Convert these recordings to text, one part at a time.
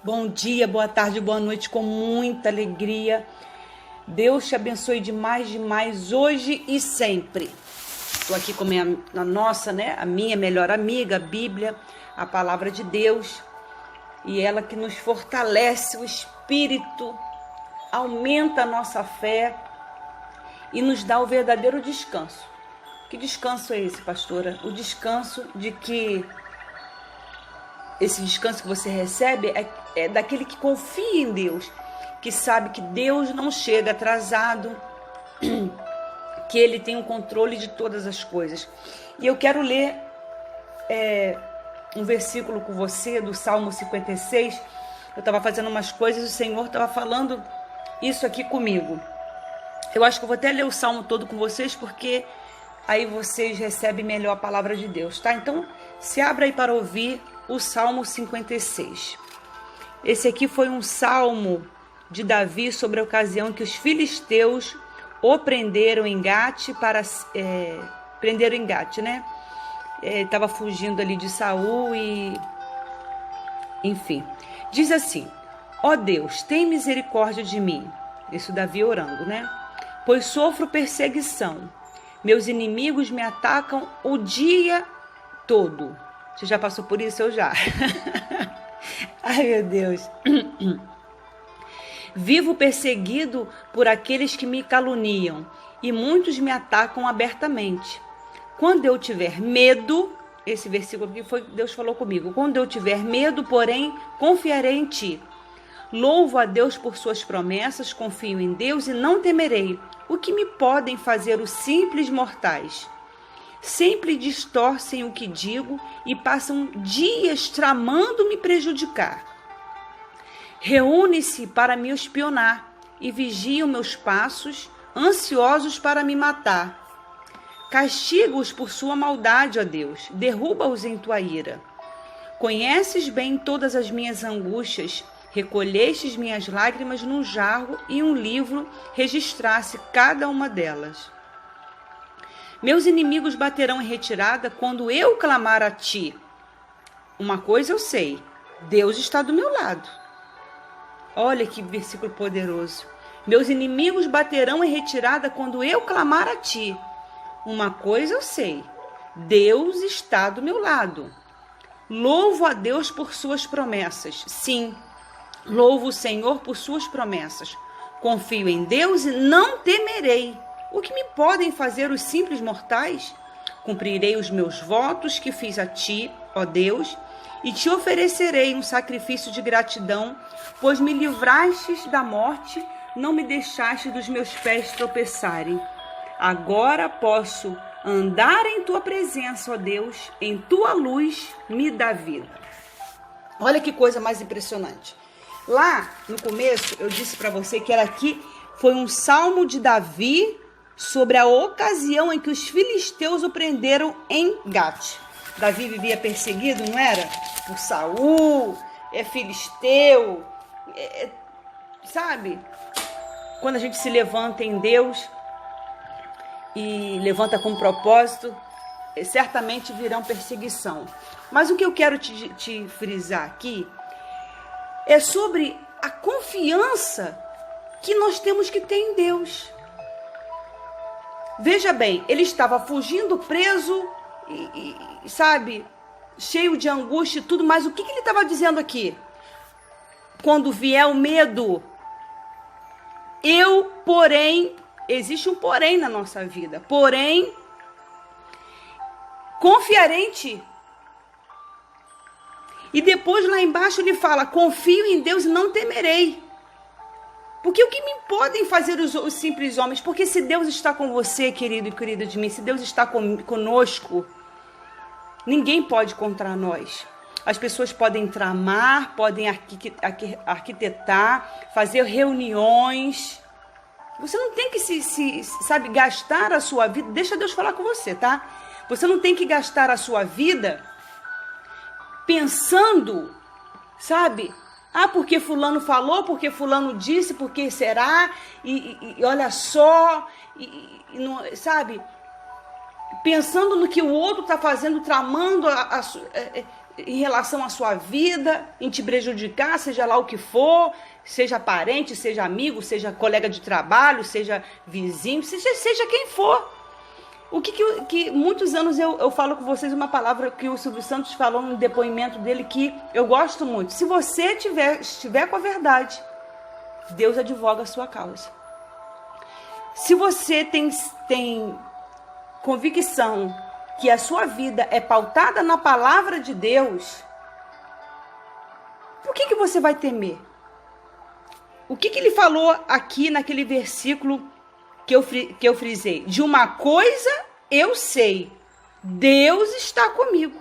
Bom dia, boa tarde, boa noite, com muita alegria. Deus te abençoe demais, demais, hoje e sempre. Estou aqui com a minha melhor amiga, a Bíblia, a Palavra de Deus. E ela que nos fortalece o espírito, aumenta a nossa fé e nos dá o verdadeiro descanso. Que descanso é esse, pastora? O descanso de que esse descanso que você recebe é daquele que confia em Deus, que sabe que Deus não chega atrasado, que Ele tem o controle de todas as coisas. E eu quero ler um versículo com você do Salmo 56. Eu estava fazendo umas coisas e o Senhor estava falando isso aqui comigo. Eu acho que eu vou até ler o Salmo todo com vocês, porque aí vocês recebem melhor a palavra de Deus, tá? Então, se abra aí para ouvir o Salmo 56. Esse aqui foi um salmo de Davi sobre a ocasião em que os filisteus o prenderam em Gate prenderam em Gate, né? Estava fugindo ali de Saul e... Enfim. Diz assim: ó Deus, tem misericórdia de mim. Isso Davi orando, né? Pois sofro perseguição. Meus inimigos me atacam o dia todo. Você já passou por isso? Eu já. Ai, meu Deus. Vivo perseguido por aqueles que me caluniam, e muitos me atacam abertamente. Quando eu tiver medo, esse versículo aqui foi Deus falou comigo. Quando eu tiver medo, porém, confiarei em ti. Louvo a Deus por suas promessas, confio em Deus e não temerei. O que me podem fazer os simples mortais? Sempre distorcem o que digo e passam dias tramando me prejudicar. Reúne-se para me espionar e vigiam meus passos, ansiosos para me matar. Castiga-os por sua maldade, ó Deus, derruba-os em tua ira. Conheces bem todas as minhas angústias, recolhestes minhas lágrimas num jarro e um livro registrasse cada uma delas. Meus inimigos baterão em retirada quando eu clamar a ti. Uma coisa eu sei, Deus está do meu lado. Olha que versículo poderoso. Meus inimigos baterão em retirada quando eu clamar a ti. Uma coisa eu sei, Deus está do meu lado. Louvo a Deus por suas promessas. Sim, louvo o Senhor por suas promessas. Confio em Deus e não temerei. O que me podem fazer os simples mortais? Cumprirei os meus votos que fiz a ti, ó Deus, e te oferecerei um sacrifício de gratidão, pois me livrastes da morte, não me deixaste dos meus pés tropeçarem. Agora posso andar em tua presença, ó Deus, em tua luz me dá vida. Olha que coisa mais impressionante. Lá no começo eu disse para você que foi um salmo de Davi sobre a ocasião em que os filisteus o prenderam em Gate. Davi vivia perseguido, não era? Por Saul, filisteu, sabe? Quando a gente se levanta em Deus e levanta com propósito, certamente virão perseguição. Mas o que eu quero te frisar aqui é sobre a confiança que nós temos que ter em Deus. Veja bem, ele estava fugindo, preso, sabe, cheio de angústia e tudo, mas o que ele estava dizendo aqui? Quando vier o medo, existe um porém na nossa vida, porém, confiarei em ti. E depois lá embaixo ele fala, confio em Deus e não temerei. Porque o que me podem fazer os simples homens? Porque se Deus está com você, querido e querida de mim, se Deus está conosco, ninguém pode contra nós. As pessoas podem tramar, podem arquitetar, fazer reuniões. Você não tem que sabe, gastar a sua vida. Deixa Deus falar com você, tá? Você não tem que gastar a sua vida pensando, sabe? Porque fulano falou, porque fulano disse, porque será, e olha só, não, sabe? Pensando no que o outro está fazendo, tramando, em relação à sua vida, em te prejudicar, seja lá o que for, seja parente, seja amigo, seja colega de trabalho, seja vizinho, seja quem for. O que muitos anos eu falo com vocês uma palavra que o Silvio Santos falou no depoimento dele que eu gosto muito. Se você estiver com a verdade, Deus advoga a sua causa. Se você tem convicção que a sua vida é pautada na palavra de Deus, por que você vai temer? O que ele falou aqui naquele versículo que eu frisei? De uma coisa eu sei, Deus está comigo.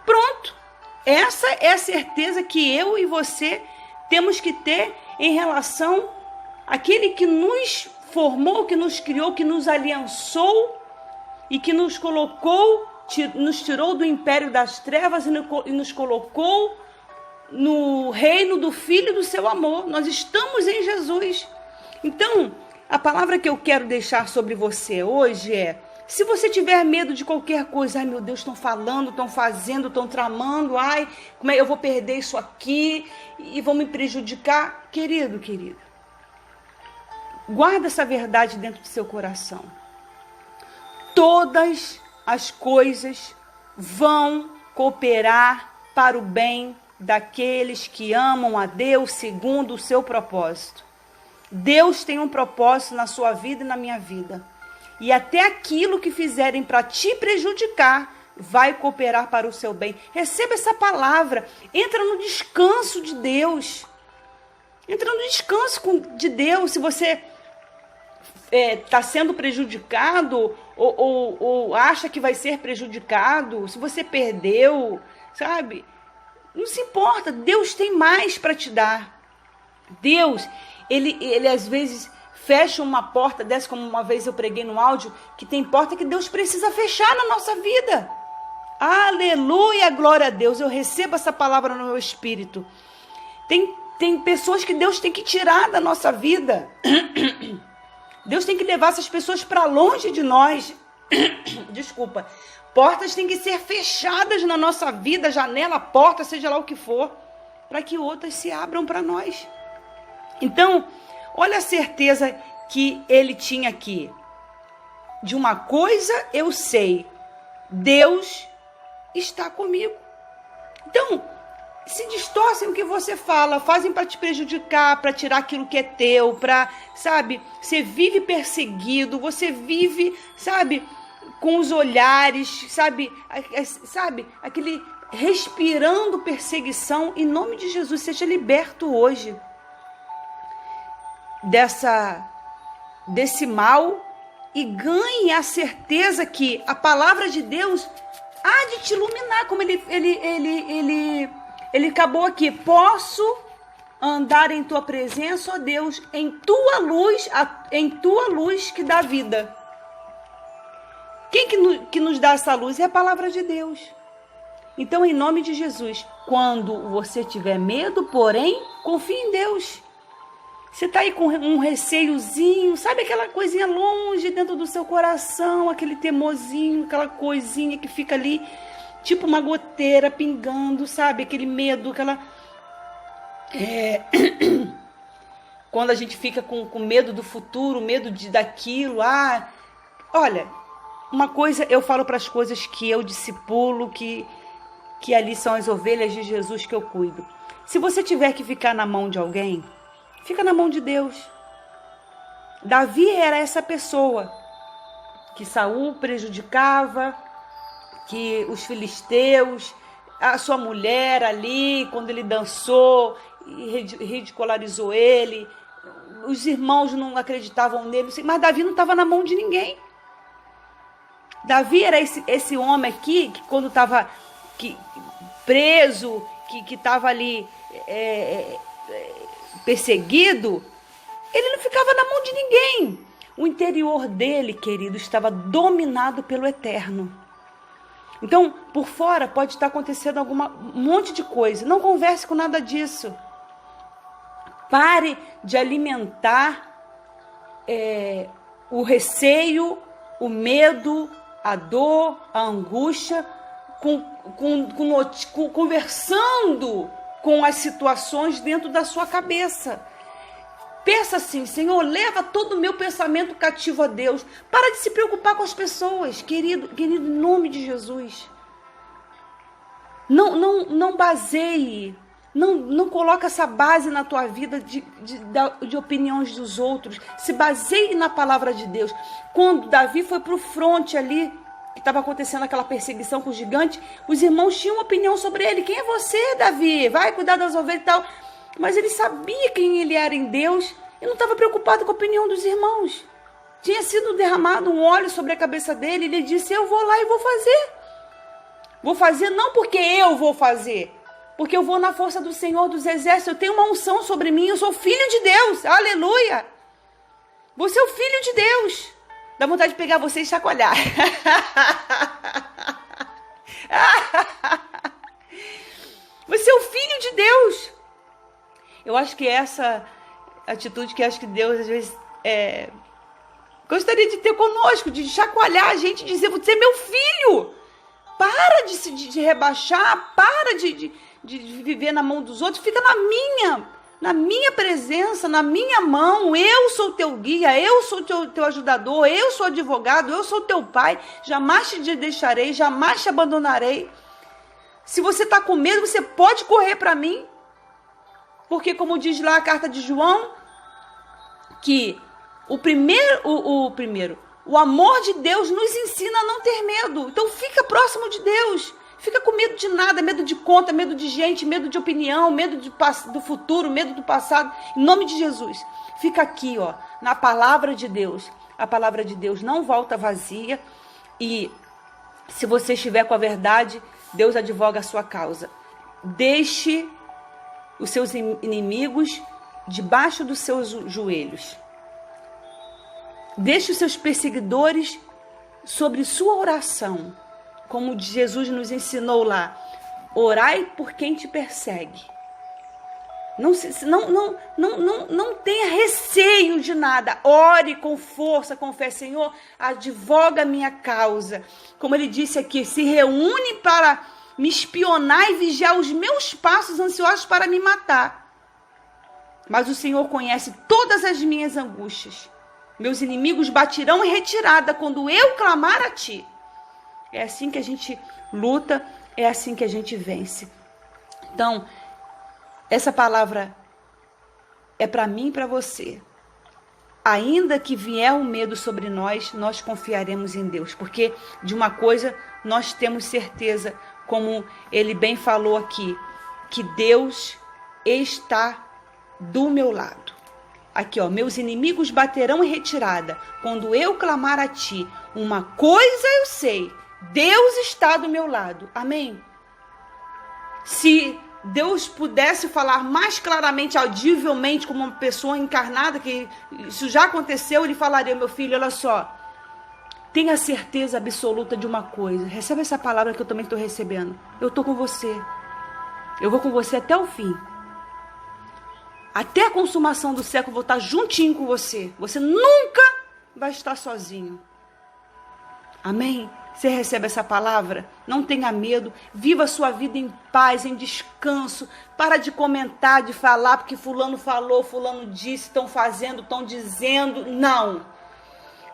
Pronto. Essa é a certeza que eu e você temos que ter em relação àquele que nos formou, que nos criou, que nos aliançou e que nos colocou, nos tirou do império das trevas e nos colocou no reino do Filho do seu amor. Nós estamos em Jesus. Então, a palavra que eu quero deixar sobre você hoje é: se você tiver medo de qualquer coisa, ai meu Deus, estão falando, estão fazendo, estão tramando, ai, como é, eu vou perder isso aqui e vão me prejudicar. Querido, guarda essa verdade dentro do seu coração. Todas as coisas vão cooperar para o bem daqueles que amam a Deus segundo o seu propósito. Deus tem um propósito na sua vida e na minha vida. E até aquilo que fizerem para te prejudicar vai cooperar para o seu bem. Receba essa palavra. Entra no descanso de Deus. Entra no descanso de Deus. Se você está sendo prejudicado ou acha que vai ser prejudicado, se você perdeu, sabe? Não se importa. Deus tem mais para te dar. Deus, ele às vezes fecha uma porta dessa, como uma vez eu preguei no áudio, que tem porta que Deus precisa fechar na nossa vida. Aleluia, glória a Deus. Eu recebo essa palavra no meu espírito. Tem pessoas que Deus tem que tirar da nossa vida. Deus tem que levar essas pessoas para longe de nós. Desculpa. Portas têm que ser fechadas na nossa vida, janela, porta, seja lá o que for, para que outras se abram para nós. Então, olha a certeza que ele tinha aqui. De uma coisa eu sei, Deus está comigo. Então, se distorcem o que você fala, fazem para te prejudicar, para tirar aquilo que é teu, para, sabe, você vive perseguido, você vive, sabe, com os olhares, sabe, aquele respirando perseguição. Em nome de Jesus, seja liberto hoje desse mal e ganhe a certeza que a palavra de Deus há de te iluminar, como ele acabou aqui. Posso andar em tua presença, ó Deus, em tua luz que dá vida. Quem que nos dá essa luz? É a palavra de Deus. Então, em nome de Jesus, quando você tiver medo, porém, confie em Deus. Você está aí com um receiozinho, sabe aquela coisinha longe dentro do seu coração, aquele temorzinho, aquela coisinha que fica ali, tipo uma goteira pingando, sabe? Aquele medo, quando a gente fica com medo do futuro, medo daquilo. Olha, uma coisa eu falo para as coisas que eu discipulo, que ali são as ovelhas de Jesus que eu cuido. Se você tiver que ficar na mão de alguém, fica na mão de Deus. Davi era essa pessoa que Saul prejudicava, que os filisteus, a sua mulher ali, quando ele dançou, ridicularizou ele, os irmãos não acreditavam nele, mas Davi não estava na mão de ninguém. Davi era esse homem aqui, que quando estava preso, que estava ali perseguido, ele não ficava na mão de ninguém. O interior dele, querido, estava dominado pelo Eterno. Então, por fora pode estar acontecendo um monte de coisa. Não converse com nada disso. Pare de alimentar o receio, o medo, a dor, a angústia conversando com as situações dentro da sua cabeça. Pensa assim: Senhor, leva todo o meu pensamento cativo a Deus. Para de se preocupar com as pessoas, querido, em nome de Jesus. Não baseie, não coloque essa base na tua vida de opiniões dos outros. Se baseie na palavra de Deus. Quando Davi foi para o fronte ali, que estava acontecendo aquela perseguição com o gigante, os irmãos tinham uma opinião sobre ele. Quem é você, Davi? Vai cuidar das ovelhas e tal. Mas ele sabia quem ele era em Deus e não estava preocupado com a opinião dos irmãos. Tinha sido derramado um óleo sobre a cabeça dele. Ele disse: eu vou lá e vou fazer. Vou fazer não porque eu vou fazer, porque eu vou na força do Senhor dos Exércitos. Eu tenho uma unção sobre mim. Eu sou filho de Deus. Aleluia. Você é o filho de Deus. Dá vontade de pegar você e chacoalhar. Você é o filho de Deus. Eu acho que essa atitude que acho que Deus às vezes gostaria de ter conosco, de chacoalhar a gente, dizer: você é meu filho. Para de rebaixar, para de viver na mão dos outros, fica na minha presença, na minha mão. Eu sou teu guia, eu sou teu ajudador, eu sou advogado, eu sou teu pai. Jamais te deixarei, jamais te abandonarei. Se você está com medo, você pode correr para mim. Porque, como diz lá a carta de João, que o amor de Deus nos ensina a não ter medo. Então fica próximo de Deus. Fica com medo de nada, medo de conta, medo de gente, medo de opinião, medo do futuro, medo do passado. Em nome de Jesus, fica aqui, ó, na palavra de Deus. A palavra de Deus não volta vazia. E se você estiver com a verdade, Deus advoga a sua causa. Deixe os seus inimigos debaixo dos seus joelhos. Deixe os seus perseguidores sobre sua oração. Como Jesus nos ensinou lá: orai por quem te persegue. Não tenha receio de nada. Ore com força, com fé. Senhor, advoga a minha causa. Como ele disse aqui, se reúne para me espionar e vigiar os meus passos, ansiosos para me matar. Mas o Senhor conhece todas as minhas angústias. Meus inimigos baterão em retirada quando eu clamar a ti. É assim que a gente luta, é assim que a gente vence. Então, essa palavra é para mim e para você. Ainda que vier o medo sobre nós, nós confiaremos em Deus. Porque de uma coisa nós temos certeza, como ele bem falou aqui, que Deus está do meu lado. Aqui, ó: meus inimigos baterão em retirada quando eu clamar a ti. Uma coisa eu sei: Deus está do meu lado. Amém? Se Deus pudesse falar mais claramente, audivelmente, como uma pessoa encarnada, que isso já aconteceu, ele falaria: meu filho, olha só, tenha certeza absoluta de uma coisa. Recebe essa palavra que eu também estou recebendo. Eu estou com você. Eu vou com você até o fim. Até a consumação do século, vou estar juntinho com você. Você nunca vai estar sozinho. Amém? Você recebe essa palavra? Não tenha medo. Viva a sua vida em paz, em descanso. Para de comentar, de falar, porque fulano falou, fulano disse, estão fazendo, estão dizendo. Não.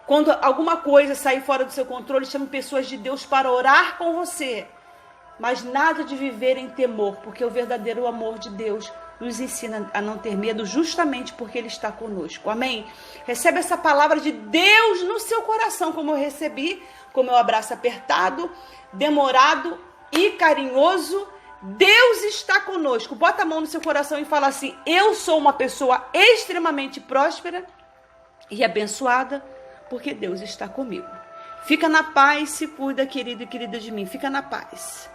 Quando alguma coisa sair fora do seu controle, chame pessoas de Deus para orar com você. Mas nada de viver em temor, porque o verdadeiro amor de Deus nos ensina a não ter medo, justamente porque Ele está conosco. Amém? Recebe essa palavra de Deus no seu coração, como eu recebi, com meu abraço apertado, demorado e carinhoso. Deus está conosco. Bota a mão no seu coração e fala assim: eu sou uma pessoa extremamente próspera e abençoada, porque Deus está comigo. Fica na paz, se cuida, querido e querida de mim. Fica na paz.